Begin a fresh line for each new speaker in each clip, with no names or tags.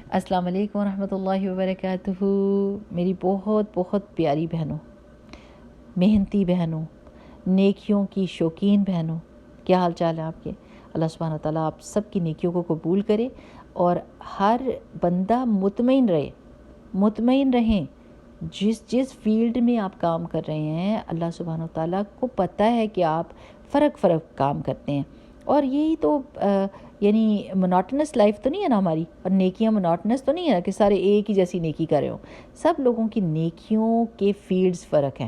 السلام علیکم ورحمۃ اللہ وبرکاتہ۔ میری بہت بہت پیاری بہنوں، محنتی بہنوں، نیکیوں کی شوقین بہنوں، کیا حال چال ہے آپ کے؟ اللہ سبحانہ و تعالیٰ آپ سب کی نیکیوں کو قبول کرے اور ہر بندہ مطمئن رہیں جس فیلڈ میں آپ کام کر رہے ہیں۔ اللہ سبحانہ و تعالیٰ کو پتہ ہے کہ آپ فرق کام کرتے ہیں، اور یہی تو یعنی مناٹنس لائف تو نہیں ہے نا ہماری، اور نیکیاں مناٹنس تو نہیں ہے نا کہ سارے ایک ہی جیسی نیکی کر رہے ہوں۔ سب لوگوں کی نیکیوں کے فیلڈز فرق ہیں۔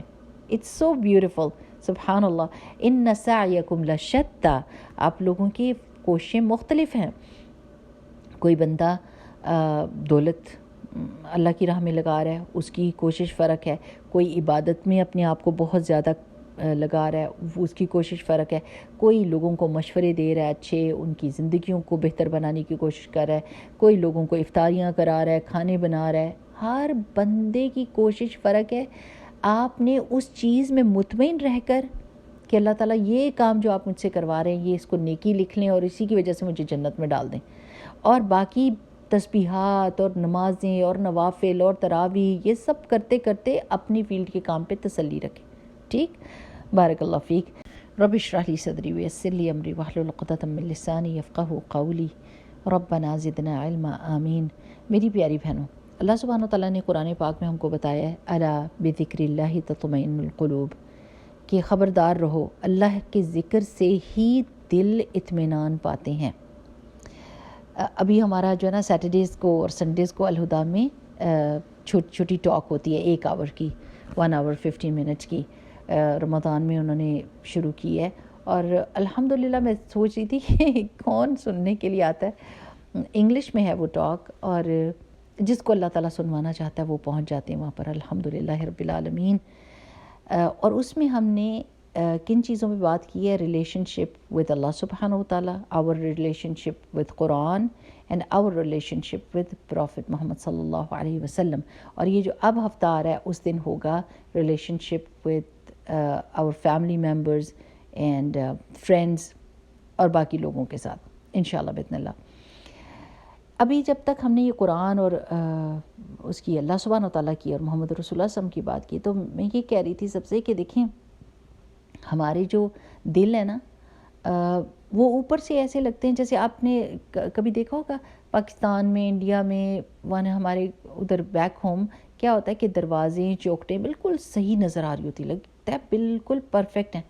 اٹس سو بیوٹیفل، سبحان اللہ۔ ان سعیکم لشتی، آپ لوگوں کی کوششیں مختلف ہیں۔ کوئی بندہ دولت اللہ کی راہ میں لگا رہا ہے، اس کی کوشش فرق ہے۔ کوئی عبادت میں اپنے آپ کو بہت زیادہ لگا رہا ہے، اس کی کوشش فرق ہے۔ کوئی لوگوں کو مشورے دے رہا ہے، اچھے ان کی زندگیوں کو بہتر بنانے کی کوشش کر رہا ہے۔ کوئی لوگوں کو افطاریاں کرا رہا ہے، کھانے بنا رہا ہے۔ ہر بندے کی کوشش فرق ہے۔ آپ نے اس چیز میں مطمئن رہ کر کہ اللہ تعالیٰ یہ کام جو آپ مجھ سے کروا رہے ہیں، یہ اس کو نیکی لکھ لیں اور اسی کی وجہ سے مجھے جنت میں ڈال دیں، اور باقی تسبیحات اور نمازیں اور نوافل اور تراویح یہ سب کرتے کرتے اپنی فیلڈ کے کام پہ تسلی رکھیں۔ ٹھیک، بارک اللہ فیک۔ رب اشرح لی صدری ویسر لی امری واحلل عقدۃ من لسانی یفقہوا قولی ربنا زدنا علما آمین۔ میری پیاری بہنوں، اللہ سبحانہ وتعالیٰ نے قرآن پاک میں ہم کو بتایا ہے الا بذکر اللہ تطمئن القلوب، کہ خبردار رہو، اللہ کے ذکر سے ہی دل اطمینان پاتے ہیں۔ ابھی ہمارا جو ہے نا سیٹرڈیز کو اور سنڈیز کو الہدا میں چھوٹی چھوٹی ٹاک ہوتی ہے، 1 آور کی، 1 آور 15 منٹس کی، رمضان میں انہوں نے شروع کی ہے۔ اور الحمدللہ میں سوچ رہی تھی کہ کون سننے کے لیے آتا ہے۔ انگلش میں ہے وہ ٹاک، اور جس کو اللہ تعالیٰ سنوانا چاہتا ہے وہ پہنچ جاتے ہیں وہاں پر، الحمدللہ رب العالمین۔ اور اس میں ہم نے کن چیزوں پہ بات کی ہے؟ ریلیشن شپ ود اللہ سبحانہ و تعالیٰ، our relationship with Quran, and our relationship with prophet Muhammad صلی اللہ علیہ وسلم۔ اور یہ جو اب ہفتہ آ رہا ہے اس دن ہوگا relationship with our family members and friends اور باقی لوگوں کے ساتھ انشاءاللہ باذن اللہ۔ ابھی جب تک ہم نے یہ قرآن اور اس کی اللہ سبحانہ و تعالیٰ کی اور محمد رسول اللہ صلی اللہ علیہ وسلم کی بات کی، تو میں یہ کہہ رہی تھی سب سے کہ دیکھیں ہمارے جو دل ہے نا وہ اوپر سے ایسے لگتے ہیں جیسے آپ نے کبھی دیکھا ہوگا پاکستان میں، انڈیا میں، وہاں ہمارے ادھر بیک ہوم کیا ہوتا ہے کہ دروازے چوکٹیں بالکل صحیح نظر آ رہی ہوتی، لگتا ہے بالکل پرفیکٹ ہیں،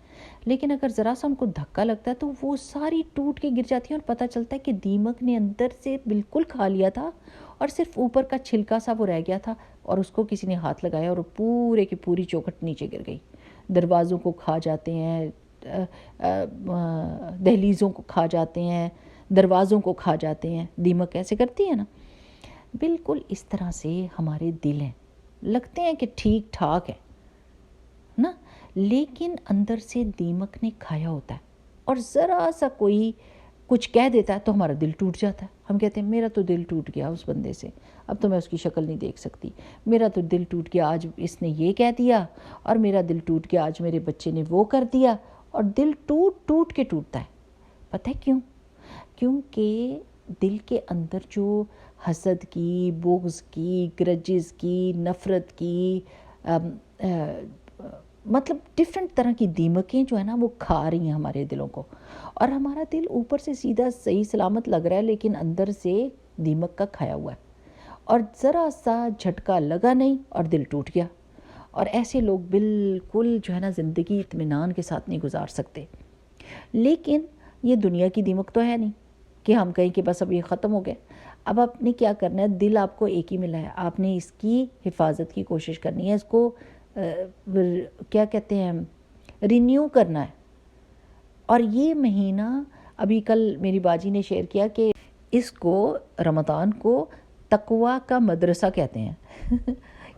لیکن اگر ذرا سا ہم کو دھکا لگتا ہے تو وہ ساری ٹوٹ کے گر جاتی ہیں، اور پتہ چلتا ہے کہ دیمک نے اندر سے بالکل کھا لیا تھا اور صرف اوپر کا چھلکا سا وہ رہ گیا تھا، اور اس کو کسی نے ہاتھ لگایا اور پورے کی پوری چوکھٹ نیچے گر گئی۔ دروازوں کو کھا جاتے ہیں، دہلیزوں کو کھا جاتے ہیں، دروازوں کو کھا جاتے ہیں، دیمک ایسے کرتی ہے نا۔ بالکل اس طرح سے ہمارے دل ہیں، لگتے ہیں کہ ٹھیک ٹھاک ہے نا، لیکن اندر سے دیمک نے کھایا ہوتا ہے، اور ذرا سا کوئی کچھ کہہ دیتا ہے تو ہمارا دل ٹوٹ جاتا ہے۔ ہم کہتے ہیں میرا تو دل ٹوٹ گیا اس بندے سے، اب تو میں اس کی شکل نہیں دیکھ سکتی، میرا تو دل ٹوٹ گیا آج اس نے یہ کہہ دیا، اور میرا دل ٹوٹ گیا آج میرے بچے نے وہ کر دیا، اور دل ٹوٹ کے ٹوٹتا ہے۔ پتہ ہے کیوں؟ کیونکہ دل کے اندر جو حسد کی، بغض کی، گرجز کی، نفرت کی، مطلب ڈیفرنٹ طرح کی دیمکیں جو ہے نا وہ کھا رہی ہیں ہمارے دلوں کو، اور ہمارا دل اوپر سے سیدھا صحیح سلامت لگ رہا ہے لیکن اندر سے دیمک کا کھایا ہوا ہے، اور ذرا سا جھٹکا لگا نہیں اور دل ٹوٹ گیا۔ اور ایسے لوگ بالکل جو ہے نا زندگی اطمینان کے ساتھ نہیں گزار سکتے۔ لیکن یہ دنیا کی دیمک تو ہے نہیں کہ ہم کہیں کہ بس اب یہ ختم ہو گیا۔ اب آپ نے کیا کرنا ہے؟ دل آپ کو ایک ہی ملا ہے، آپ نے اس کی حفاظت کی کوشش کرنی ہے، اس کو کیا کہتے ہیں، رینیو کرنا ہے۔ اور یہ مہینہ، ابھی کل میری باجی نے شیئر کیا کہ اس کو رمضان کو تقوی کا مدرسہ کہتے ہیں۔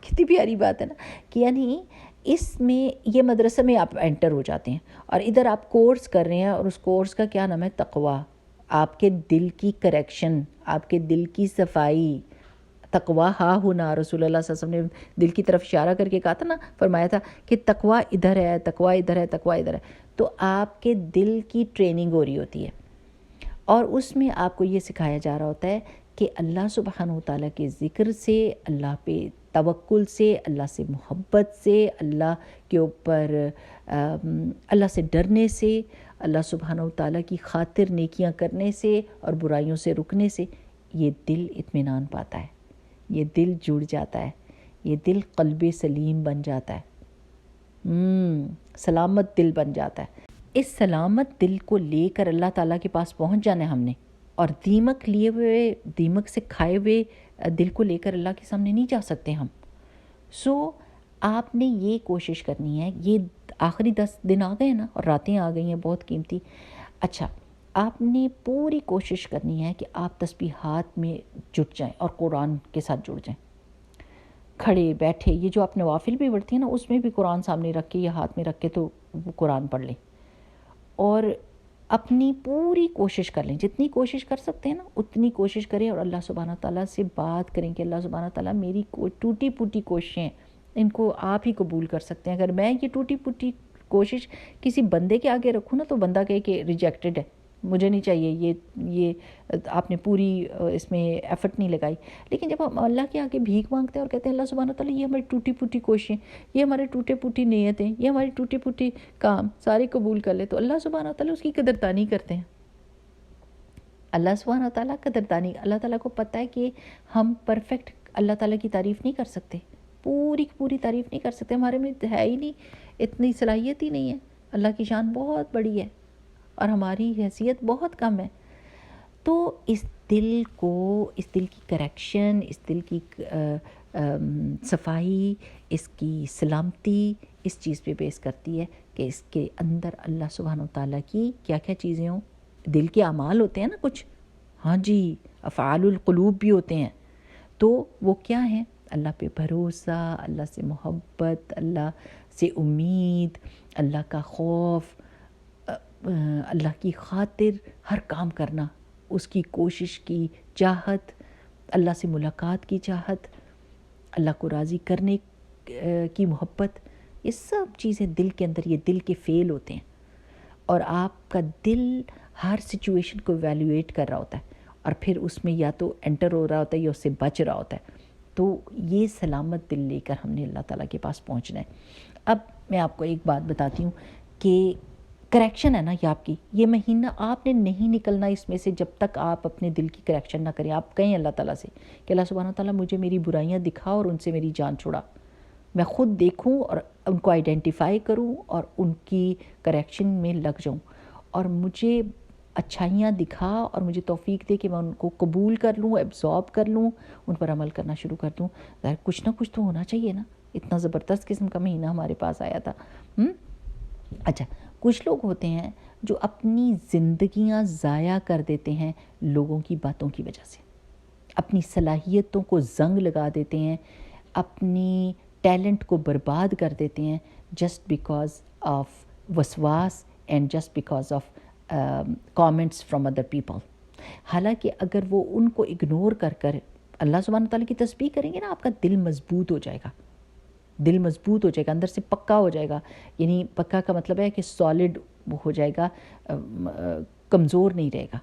کتنی پیاری بات ہے نا، کہ یعنی اس میں یہ مدرسے میں آپ انٹر ہو جاتے ہیں، اور ادھر آپ کورس کر رہے ہیں، اور اس کورس کا کیا نام ہے؟ تقوی۔ آپ کے دل کی کریکشن، آپ کے دل کی صفائی، تقوی ہا ہونا، رسول اللہ صلی اللہ علیہ وسلم نے دل کی طرف اشارہ کر کے کہا تھا نا، فرمایا تھا کہ تقوی ادھر ہے، تقوی ادھر ہے، تقوی ادھر ہے۔ تو آپ کے دل کی ٹریننگ ہو رہی ہوتی ہے، اور اس میں آپ کو یہ سکھایا جا رہا ہوتا ہے کہ اللہ سبحانہ وتعالیٰ کے ذکر سے، اللہ پہ توکل سے، اللہ سے محبت سے، اللہ کے اوپر اللہ سے ڈرنے سے، اللہ سبحانہ وتعالیٰ کی خاطر نیکیاں کرنے سے اور برائیوں سے رکنے سے یہ دل اطمینان پاتا ہے، یہ دل جڑ جاتا ہے، یہ دل قلب سلیم بن جاتا ہے، سلامت دل بن جاتا ہے۔ اس سلامت دل کو لے کر اللہ تعالیٰ کے پاس پہنچ جانا ہے ہم نے، اور دیمک لیے ہوئے، دیمک سے کھائے ہوئے دل کو لے کر اللہ کے سامنے نہیں جا سکتے ہم۔ آپ نے یہ کوشش کرنی ہے، یہ آخری 10 دن آ گئے ہیں نا، اور راتیں آ گئی ہیں بہت قیمتی۔ اچھا، آپ نے پوری کوشش کرنی ہے کہ آپ تسبیحات میں جٹ جائیں اور قرآن کے ساتھ جڑ جائیں، کھڑے بیٹھے، یہ جو آپ نوافل بھی پڑھتی ہیں نا، اس میں بھی قرآن سامنے رکھ کے یا ہاتھ میں رکھ کے تو وہ قرآن پڑھ لیں، اور اپنی پوری کوشش کر لیں، جتنی کوشش کر سکتے ہیں نا اتنی کوشش کریں، اور اللہ سبحانہ تعالیٰ سے بات کریں کہ اللہ سبحانہ تعالیٰ میری ٹوٹی پھوٹی کوششیں ان کو آپ ہی قبول کر سکتے ہیں۔ اگر میں یہ ٹوٹی پھوٹی کوشش کسی بندے کے آگے رکھوں نا تو بندہ کہے کہ ریجیکٹڈ ہے، مجھے نہیں چاہیے، یہ آپ نے پوری اس میں ایفرٹ نہیں لگائی۔ لیکن جب ہم اللہ کے آگے بھیک مانگتے ہیں اور کہتے ہیں اللہ سبحانہ تعالیٰ یہ ہماری ٹوٹی پھوٹی کوششیں، یہ ہمارے ٹوٹے پھوٹی نیتیں، یہ ہماری ٹوٹی پھوٹی کام سارے قبول کر لے، تو اللہ سبحانہ تعالیٰ اس کی قدردانی کرتے ہیں۔ اللہ سبحانہ تعالیٰ قدردانی، اللہ تعالیٰ کو پتہ ہے کہ ہم پرفیکٹ اللہ تعالیٰ کی تعریف نہیں کر سکتے، پوری تعریف نہیں کر سکتے، ہمارے میں ہے ہی نہیں، اتنی صلاحیت ہی نہیں ہے۔ اللہ کی شان بہت بڑی ہے اور ہماری حیثیت بہت کم ہے۔ تو اس دل کو، اس دل کی کریکشن، اس دل کی صفائی، اس کی سلامتی اس چیز پہ بیس کرتی ہے کہ اس کے اندر اللہ سبحانہ وتعالیٰ کی کیا کیا چیزیں ہوں۔ دل کے اعمال ہوتے ہیں نا کچھ، ہاں جی، افعال القلوب بھی ہوتے ہیں، تو وہ کیا ہیں؟ اللہ پہ بھروسہ، اللہ سے محبت، اللہ سے امید، اللہ کا خوف، اللہ کی خاطر ہر کام کرنا، اس کی کوشش کی چاہت، اللہ سے ملاقات کی چاہت، اللہ کو راضی کرنے کی محبت، یہ سب چیزیں دل کے اندر، یہ دل کے فعل ہوتے ہیں، اور آپ کا دل ہر سچویشن کو ایویلویٹ کر رہا ہوتا ہے اور پھر اس میں یا تو انٹر ہو رہا ہوتا ہے یا اس سے بچ رہا ہوتا ہے۔ تو یہ سلامت دل لے کر ہم نے اللہ تعالیٰ کے پاس پہنچنا ہے۔ اب میں آپ کو ایک بات بتاتی ہوں کہ کریکشن ہے نا یہ آپ کی، یہ مہینہ آپ نے نہیں نکلنا اس میں سے جب تک آپ اپنے دل کی کریکشن نہ کریں۔ آپ کہیں اللہ تعالیٰ سے کہ اللہ سبحانہ تعالیٰ مجھے میری برائیاں دکھا اور ان سے میری جان چھڑا، میں خود دیکھوں اور ان کو آئیڈینٹیفائی کروں اور ان کی کریکشن میں لگ جاؤں، اور مجھے اچھائیاں دکھا اور مجھے توفیق دے کہ میں ان کو قبول کر لوں، ایبزارب کر لوں، ان پر عمل کرنا شروع کر دوں۔ ظاہر کچھ نہ کچھ تو ہونا چاہیے نا، اتنا زبردست قسم کا مہینہ ہمارے پاس آیا تھا۔ اچھا، کچھ لوگ ہوتے ہیں جو اپنی زندگیاں ضائع کر دیتے ہیں لوگوں کی باتوں کی وجہ سے، اپنی صلاحیتوں کو زنگ لگا دیتے ہیں، اپنی ٹیلنٹ کو برباد کر دیتے ہیں جسٹ بیکاز آف وسواس and just because of comments from other people. حالانکہ اگر وہ ان کو اگنور کر کر اللہ سبحانہ تعالیٰ کی تسبیح کریں گے نا، آپ کا دل مضبوط ہو جائے گا، دل مضبوط ہو جائے گا، اندر سے پکا ہو جائے گا، یعنی پکا کا مطلب ہے کہ سالڈ ہو جائے گا، کمزور نہیں رہے گا،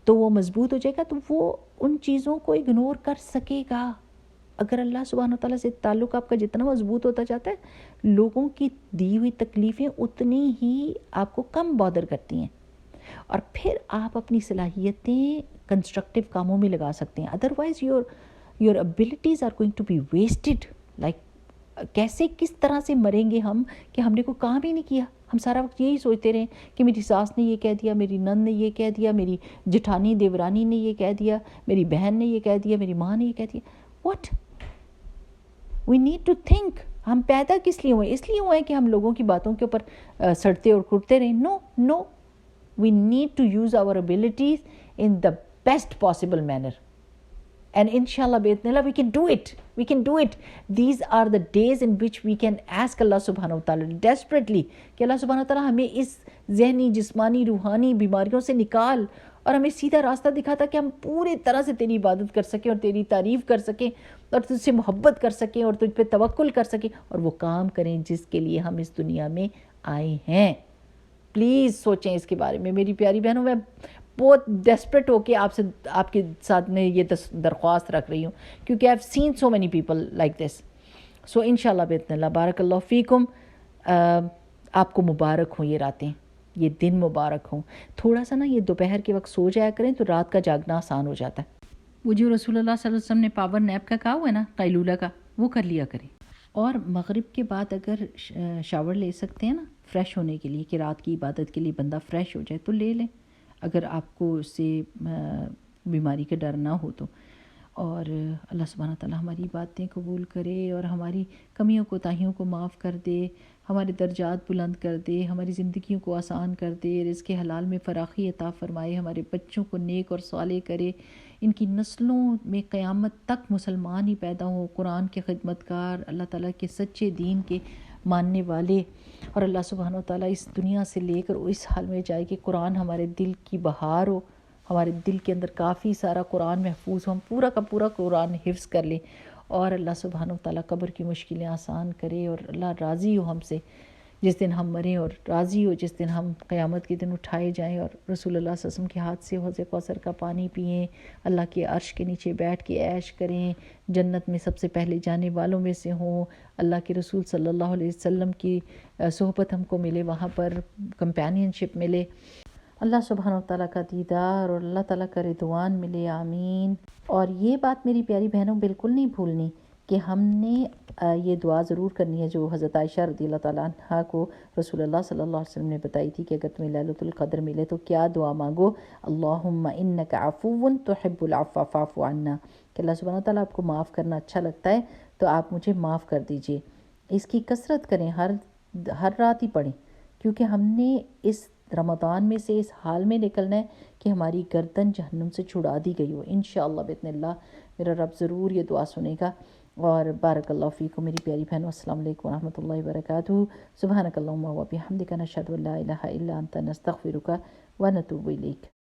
تو وہ مضبوط ہو جائے گا، تو وہ ان چیزوں کو اگنور کر سکے گا۔ اگر اللہ سبحانہ تعالیٰ سے تعلق آپ کا جتنا مضبوط ہوتا جاتا ہے، لوگوں کی دی ہوئی تکلیفیں اتنی ہی آپ کو کم بادر کرتی ہیں، اور پھر آپ اپنی صلاحیتیں کنسٹرکٹیو کاموں میں لگا سکتے ہیں۔ Otherwise your abilities are going to be wasted, like کیسے کس طرح سے مریں گے ہم کہ ہم نے کوئی کام ہی نہیں کیا، ہم سارا وقت یہی سوچتے رہیں کہ میری ساس نے یہ کہہ دیا، میری نند نے یہ کہہ دیا، میری جٹھانی دیورانی نے یہ کہہ دیا، میری بہن نے یہ کہہ دیا، میری ماں نے یہ کہہ دیا۔ What we need to think, ہم پیدا کس لیے ہوئے؟ اس لیے ہوئے کہ ہم لوگوں کی باتوں کے اوپر سڑتے اور کھٹتے رہیں؟ No, we need to use our abilities in the best possible manner, and inshallah باذن اللہ we can do it. These are the days in which we can ask Allah subhanahu wa ta'ala desperately کہ اللہ سبحانہ تعالیٰ ہمیں اس ذہنی، جسمانی، روحانی بیماریوں سے نکال اور ہمیں سیدھا راستہ دکھا تھا کہ ہم پوری طرح سے تیری عبادت کر سکیں اور تیری تعریف کر سکیں اور تجھ سے محبت کر سکیں اور تجھ پہ توکل کر سکیں اور وہ کام کریں جس کے لیے ہم اس دنیا میں آئے ہیں۔ پلیز سوچیں اس کے بارے میں میری پیاری بہنوں، میں بہت ڈیسپریٹ ہو کے آپ سے آپ کے ساتھ میں یہ درخواست رکھ رہی ہوں، کیونکہ I have seen so many people like this. So انشاءاللہ باذن اللہ، بارک اللہ فیکم. آپ کو مبارک ہوں یہ راتیں، یہ دن مبارک ہوں. تھوڑا سا نا یہ دوپہر کے وقت سو جایا کریں تو رات کا جاگنا آسان ہو جاتا ہے. وہ جو رسول اللہ صلی اللہ علیہ وسلم نے پاور نیپ کا کہا ہوا ہے نا، قیلولہ کا، وہ کر لیا کریں. اور مغرب کے بعد اگر شاور لے سکتے ہیں نا فریش ہونے کے لیے، کہ رات کی عبادت کے لیے بندہ فریش ہو جائے، تو لے لیں اگر آپ کو اس سے بیماری کا ڈر نہ ہو تو. اور اللہ سبحانہ تعالیٰ ہماری باتیں قبول کرے اور ہماری کمیوں کوتاہیوں کو معاف کر دے، ہمارے درجات بلند کر دے، ہماری زندگیوں کو آسان کر دے، رزق حلال میں فراخی عطا فرمائے، ہمارے بچوں کو نیک اور صالح کرے، ان کی نسلوں میں قیامت تک مسلمان ہی پیدا ہوں، قرآن کے خدمت گار، اللہ تعالیٰ کے سچے دین کے ماننے والے. اور اللہ سبحانہ وتعالیٰ اس دنیا سے لے کر اس حال میں جائے کہ قرآن ہمارے دل کی بہار ہو، ہمارے دل کے اندر کافی سارا قرآن محفوظ ہو، ہم پورا کا پورا قرآن حفظ کر لیں، اور اللہ سبحانہ وتعالیٰ قبر کی مشکلیں آسان کرے، اور اللہ راضی ہو ہم سے جس دن ہم مریں، اور راضی ہو جس دن ہم قیامت کے دن اٹھائے جائیں اور رسول اللہ صلی اللہ علیہ وسلم کے ہاتھ سے حوض کوثر کا پانی پئیں، اللہ کے عرش کے نیچے بیٹھ کے عیش کریں، جنت میں سب سے پہلے جانے والوں میں سے ہوں، اللہ کے رسول صلی اللہ علیہ وسلم کی صحبت ہم کو ملے، وہاں پر کمپینین شپ ملے، اللہ سبحانہ وتعالیٰ کا دیدار اور اللہ تعالیٰ کا رضوان ملے، آمین. اور یہ بات میری پیاری بہنوں بالکل نہیں بھولنی کہ ہم نے یہ دعا ضرور کرنی ہے جو حضرت عائشہ رضی اللہ تعالیٰ عنہا کو رسول اللہ صلی اللہ علیہ وسلم نے بتائی تھی کہ اگر تمہیں لیلۃ القدر ملے تو کیا دعا مانگو، اللہم انک عفو تحب العفو فاعف عنا، کہ اللہ سبحانہ وتعالیٰ آپ کو معاف کرنا اچھا لگتا ہے تو آپ مجھے معاف کر دیجئے. اس کی کثرت کریں، ہر رات ہی پڑھیں، کیونکہ ہم نے اس رمضان میں سے اس حال میں نکلنا ہے کہ ہماری گردن جہنم سے چھڑا دی گئی ہو. انشاءاللہ باذن اللہ میرا رب ضرور یہ دعا سنے گا. اور بارک اللہ فیکم میری پیاری بہنوں، السلام علیکم ورحمۃ اللہ وبرکاتہ. سبحانک اللہم و بحمدک، نشہد ان لا الہ الا انت، نستغفرک و نتوب الیک.